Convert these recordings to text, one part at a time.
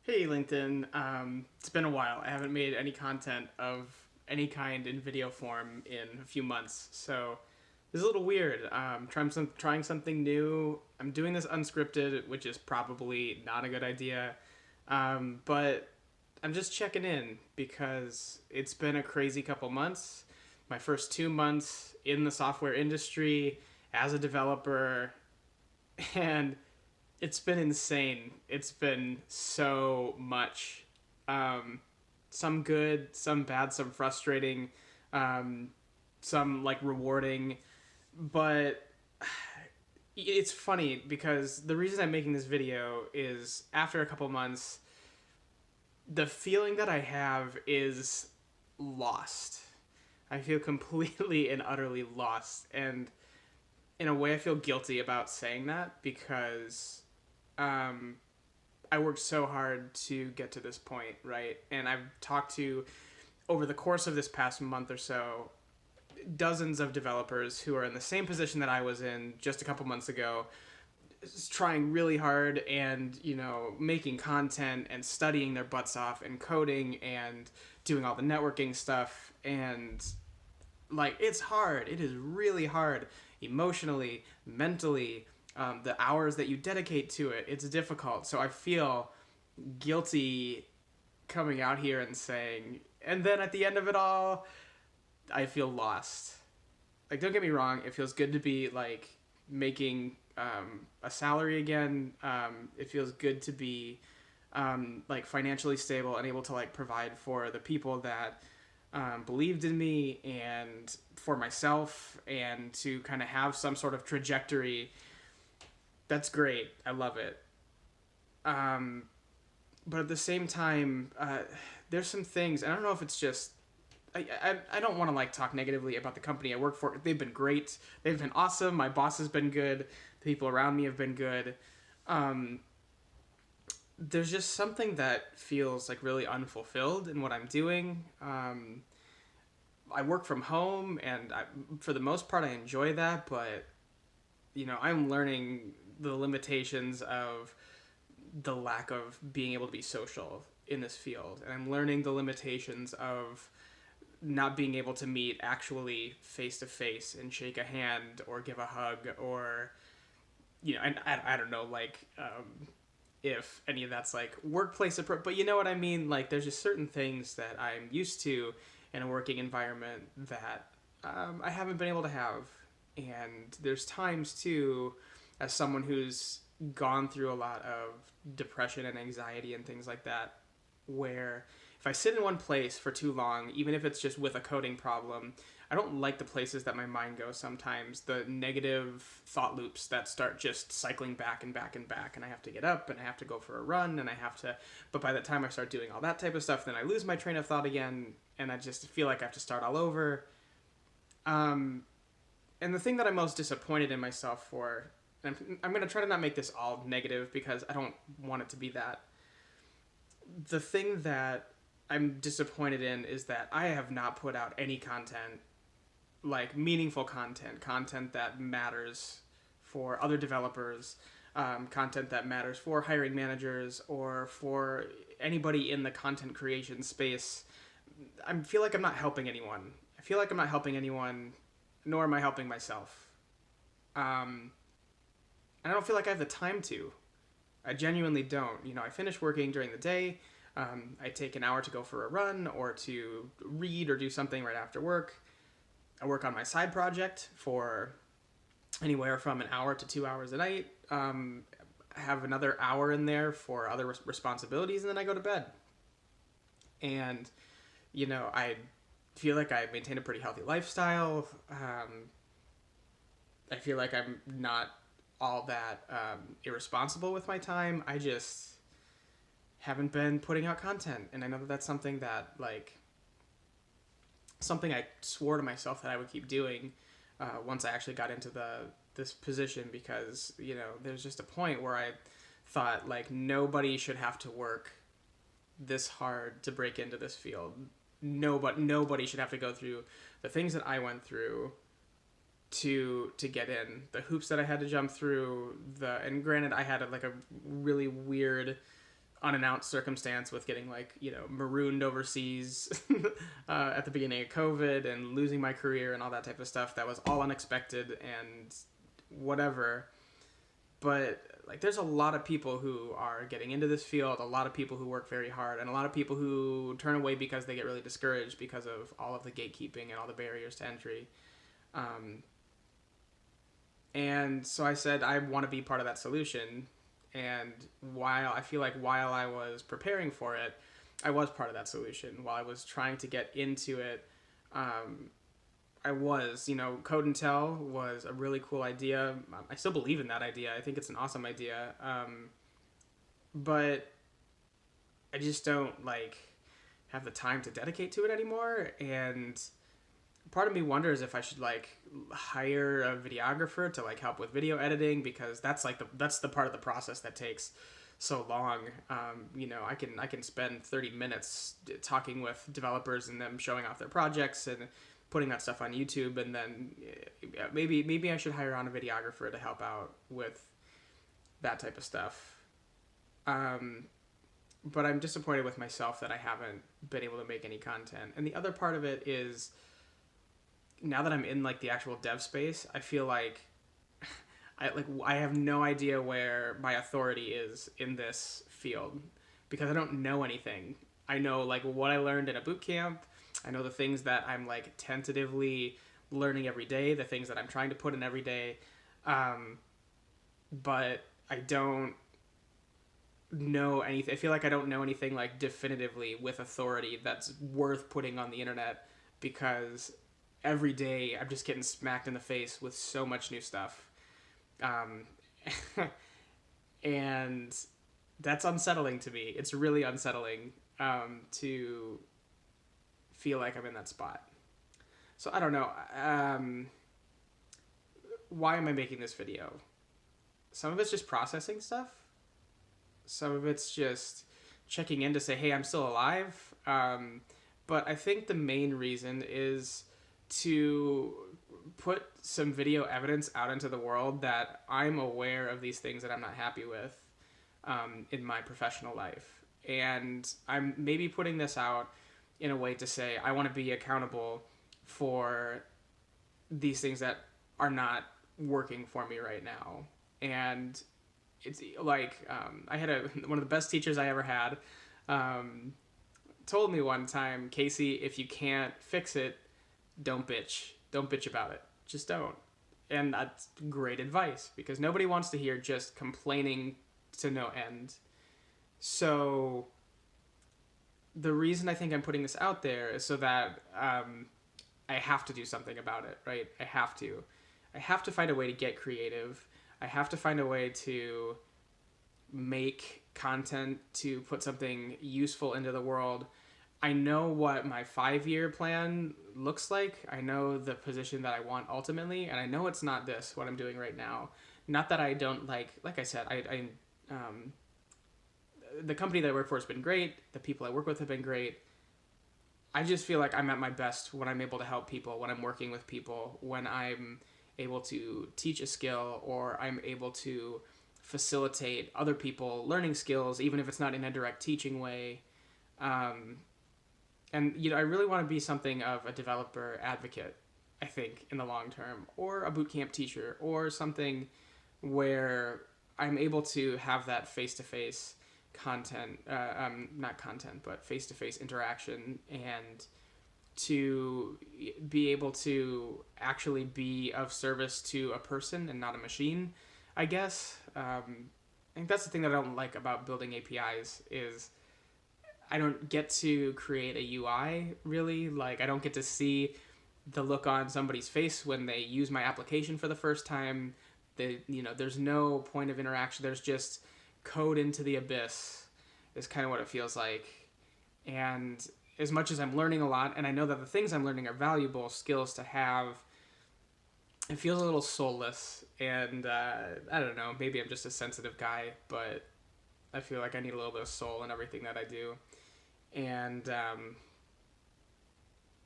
Hey LinkedIn, it's been a while. I haven't made any content of any kind in video form in a few months, so this is a little weird. Trying something new. I'm doing this unscripted, which is probably not a good idea, but I'm just checking in because it's been a crazy couple months. My first 2 months in the software industry as a developer, and it's been insane. It's been so much. Um, some good, some bad, some frustrating, um, some like rewarding. But it's funny because the reason I'm making this video is after a couple months, the feeling that I have is lost. I feel completely and utterly lost. And in a way, I feel guilty about saying that because um, I worked so hard to get to this point, right? And I've talked to, over the course of this past month or so, dozens of developers who are in the same position that I was in just a couple months ago, trying really hard and, making content and studying their butts off and coding and doing all the networking stuff. And, like, it's hard. It is really hard emotionally, mentally. The hours that you dedicate to it, it's difficult. So I feel guilty coming out here and saying, and then at the end of it all, I feel lost. Like, don't get me wrong, it feels good to be like making a salary again. It feels good to be like financially stable and able to like provide for the people that believed in me and for myself, and to kind of have some sort of trajectory. That's great. I love it. Um, but at the same time, there's some things. I don't know if it's just I don't want to like talk negatively about the company I work for. They've been great. They've been awesome. My boss has been good. The people around me have been good. Um, there's just something that feels like really unfulfilled in what I'm doing. I work from home, and for the most part, I enjoy that. But I'm learning the limitations of the lack of being able to be social in this field, and I'm learning the limitations of not being able to meet actually face to face and shake a hand or give a hug, or and I don't know, like, if any of that's like workplace but you know what I mean. Like, there's just certain things that I'm used to in a working environment that I haven't been able to have. And there's times too, as someone who's gone through a lot of depression and anxiety and things like that, where if I sit in one place for too long, even if it's just with a coding problem, I don't like the places that my mind goes sometimes. The negative thought loops that start just cycling back and back and back, and I have to get up and I have to go for a run and I have to. But by the time I start doing all that type of stuff, then I lose my train of thought again, and I just feel like I have to start all over. Um, and the thing that I'm most disappointed in myself for, and I'm going to try to not make this all negative because I don't want it to be that. The thing that I'm disappointed in is that I have not put out any content, like meaningful content that matters for other developers, content that matters for hiring managers or for anybody in the content creation space. I feel like I'm not helping anyone. I feel like I'm not helping anyone, nor am I helping myself. Um, and I don't feel like I have the time to. I genuinely don't. I finish working during the day. I take an hour to go for a run or to read or do something right after work. I work on my side project for anywhere from an hour to 2 hours a night. I have another hour in there for other responsibilities, and then I go to bed. And, I feel like I maintain a pretty healthy lifestyle. I feel like I'm not all that irresponsible with my time. I just haven't been putting out content, and I know that that's something that, like, something I swore to myself that I would keep doing once I actually got into this position, because there's just a point where I thought, like, nobody should have to work this hard to break into this field. Nobody should have to go through the things that I went through to get in, the hoops that I had to jump through. And granted, I had like a really weird unannounced circumstance with getting like marooned overseas at the beginning of COVID and losing my career and all that type of stuff. That was all unexpected and whatever. But like there's a lot of people who are getting into this field, a lot of people who work very hard, and a lot of people who turn away because they get really discouraged because of all of the gatekeeping and all the barriers to entry. And so I said I want to be part of that solution. And while I was preparing for it, I was part of that solution. While I was trying to get into it, I was, Code and Tell was a really cool idea. I still believe in that idea. I think it's an awesome idea. But I just don't have the time to dedicate to it anymore. And part of me wonders if I should hire a videographer to help with video editing, because that's the part of the process that takes so long. I can spend 30 minutes talking with developers and them showing off their projects and putting that stuff on YouTube, and then maybe I should hire on a videographer to help out with that type of stuff. But I'm disappointed with myself that I haven't been able to make any content. And the other part of it is, now that I'm in the actual dev space, I feel like I have no idea where my authority is in this field, because I don't know anything. I know what I learned in a boot camp. I know the things that I'm tentatively learning every day, the things that I'm trying to put in every day. But I don't know anything. I feel like I don't know anything definitively with authority that's worth putting on the internet, because every day I'm just getting smacked in the face with so much new stuff. And that's unsettling to me. It's really unsettling to feel like I'm in that spot. So I don't know. Why am I making this video? Some of it's just processing stuff. Some of it's just checking in to say, hey, I'm still alive. But I think the main reason is to put some video evidence out into the world that I'm aware of these things that I'm not happy with in my professional life. And I'm maybe putting this out in a way to say I want to be accountable for these things that are not working for me right now. And it's I had one of the best teachers I ever had told me one time, Casey, if you can't fix it, don't bitch. Don't bitch about it. Just don't. And that's great advice, because nobody wants to hear just complaining to no end. So the reason I think I'm putting this out there is so that I have to do something about it, right? I have to find a way to get creative. I have to find a way to make content, to put something useful into the world. I know what my 5-year plan looks like. I know the position that I want ultimately, and I know it's not what I'm doing right now. Not that I don't like I said, the company that I work for has been great. The people I work with have been great. I just feel like I'm at my best when I'm able to help people, when I'm working with people, when I'm able to teach a skill, or I'm able to facilitate other people learning skills, even if it's not in a direct teaching way. And, I really want to be something of a developer advocate, I think, in the long term, or a bootcamp teacher, or something where I'm able to have that face-to-face content, not content, but face-to-face interaction, and to be able to actually be of service to a person and not a machine, I guess. I think that's the thing that I don't like about building APIs is I don't get to create a UI, really. I don't get to see the look on somebody's face when they use my application for the first time. There's no point of interaction. There's just code into the abyss is kind of what it feels like. And as much as I'm learning a lot, and I know that the things I'm learning are valuable skills to have, it feels a little soulless. And I don't know, maybe I'm just a sensitive guy, but I feel like I need a little bit of soul in everything that I do. And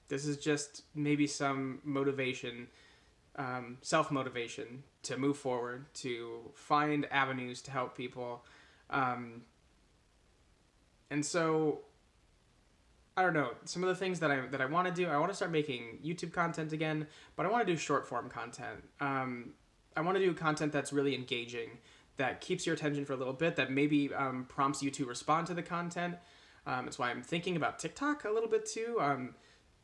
this is just maybe some motivation, self-motivation to move forward, to find avenues to help people. And so I don't know, some of the things that I want to do. I want to start making YouTube content again, but I want to do short form content. I want to do content that's really engaging, that keeps your attention for a little bit, that maybe prompts you to respond to the content. That's why I'm thinking about TikTok a little bit too.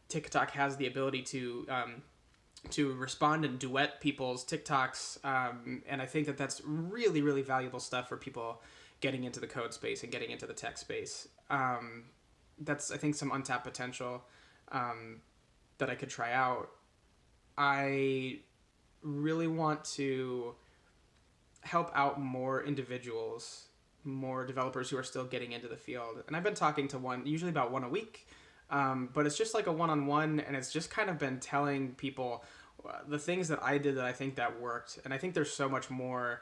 TikTok has the ability to respond and duet people's TikToks, and I think that that's really really valuable stuff for people getting into the code space and getting into the tech space. That's, I think, some untapped potential that I could try out. I really want to help out more individuals, more developers who are still getting into the field. And I've been talking to one, usually about one a week, but it's just like a one-on-one, and it's just kind of been telling people the things that I did that I think that worked. And I think there's so much more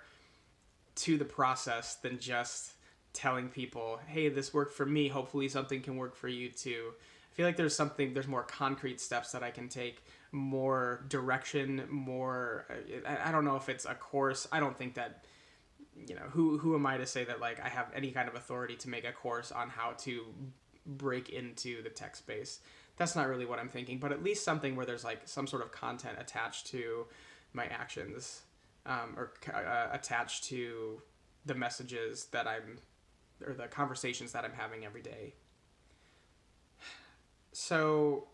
to the process than just telling people, hey, this worked for me, hopefully something can work for you too. I feel like there's more concrete steps that I can take, more direction, more, I don't know if it's a course. I don't think that, who am I to say that like I have any kind of authority to make a course on how to break into the tech space. That's not really what I'm thinking, but at least something where there's like some sort of content attached to my actions, or attached to the messages that or the conversations that I'm having every day. So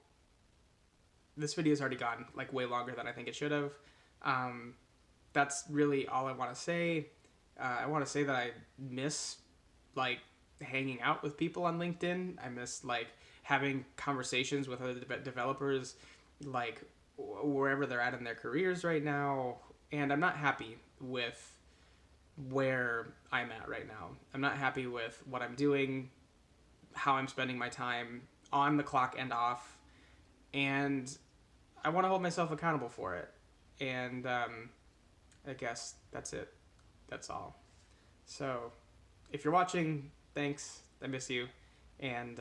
this video has already gone like way longer than I think it should have. That's really all I want to say. I want to say that I miss like hanging out with people on LinkedIn. I miss like having conversations with other developers, like wherever they're at in their careers right now. And I'm not happy with where I'm at right now. I'm not happy with what I'm doing, how I'm spending my time on the clock and off, and I want to hold myself accountable for it. And I guess that's it. That's all. So if you're watching, thanks. I miss you. And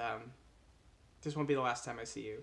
this won't be the last time I see you.